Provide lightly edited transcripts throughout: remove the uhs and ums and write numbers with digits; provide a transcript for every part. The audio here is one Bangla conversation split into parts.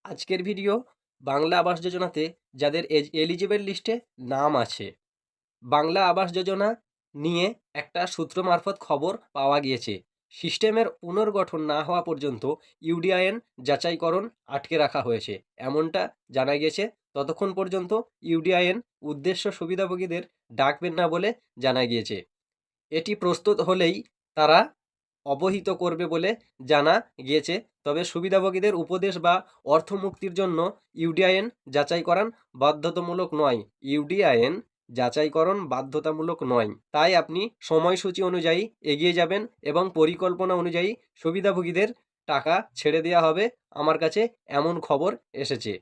আজকের ভিডিও বাংলা আবাস যোজনাতে যাদের এলিজিবল লিস্টে নাম আছে। বাংলা আবাস যোজনা নিয়ে একটা সূত্র মারফত খবর পাওয়া গিয়েছে। সিস্টেমের পুনর্গঠন না হওয়া পর্যন্ত ইউডিআইএন যাচাইকরণ আটকে রাখা হয়েছে, এমনটা জানা গিয়েছে। ততক্ষণ পর্যন্ত ইউডিআইএন উদ্দেশ্য সুবিধাভোগীদের ডাকবেন না বলে জানা গিয়েছে। এটি প্রস্তুত হলেই তারা অবহিত করবে বলে জানা গিয়েছে। তবে সুবিধাভোগীদের উপদেশ বা অর্থ মুক্তির জন্য ইউডিআইএন যাচাইকরণ বাধ্যতামূলক নয়। ইউডিআইএন যাচাইকরণ বাধ্যতামূলক নয়, তাই আপনি সময়সূচি অনুযায়ী এগিয়ে যাবেন এবং পরিকল্পনা অনুযায়ী সুবিধাভোগীদের টাকা ছেড়ে দেওয়া হবে। আমার কাছে এমন খবর এসেছে।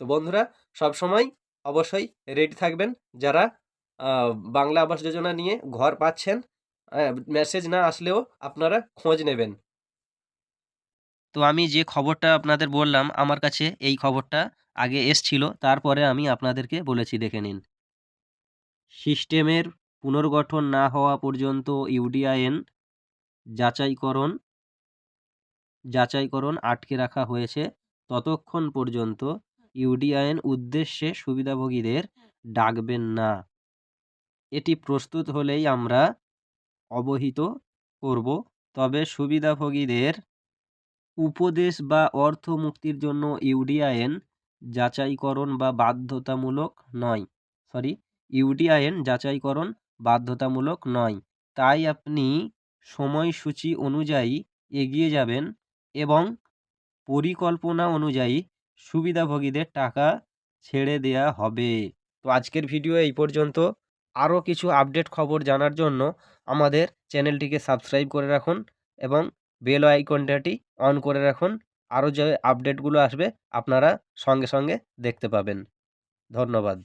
তো বন্ধুরা, সবসময় অবশ্যই রেডি থাকবেন। যারা বাংলা আবাস যোজনা নিয়ে ঘর পাচ্ছেন, মেসেজ না আসলেও আপনারা খোঁজ নেবেন। তো আমি যে খবরটা আপনাদের বললাম, আমার কাছে এই খবরটা আগে এসছিল, তারপরে আমি আপনাদেরকে বলেছি, দেখে নিন। সিস্টেমের পুনর্গঠন না হওয়া পর্যন্ত ইউডিআইএন যাচাইকরণ আটকে রাখা হয়েছে। ততক্ষণ পর্যন্ত ইউডিআইএন উদ্দেশ্যে সুবিধাভোগীদের ডাকবেন না। এটি প্রস্তুত হলেই আমরা অবহিত করব। তবে সুবিধাভোগীদের উপদেশ বা অর্থ মুক্তির জন্য ইউডিআইএন যাচাইকরণ বাধ্যতামূলক নয়। তাই আপনি সময়সূচি অনুযায়ী এগিয়ে যাবেন এবং পরিকল্পনা অনুযায়ী সুবিধাভোগীদের টাকা ছেড়ে দেয়া হবে। তো আজকের ভিডিও এই পর্যন্ত। আরও কিছু আপডেট খবর জানার জন্য আমাদের চ্যানেলটিকে সাবস্ক্রাইব করে রাখুন এবং বেল আইকনটি অন করে রাখুন। আরও যে আপডেটগুলো আসবে আপনারা সঙ্গে সঙ্গে দেখতে পাবেন। ধন্যবাদ।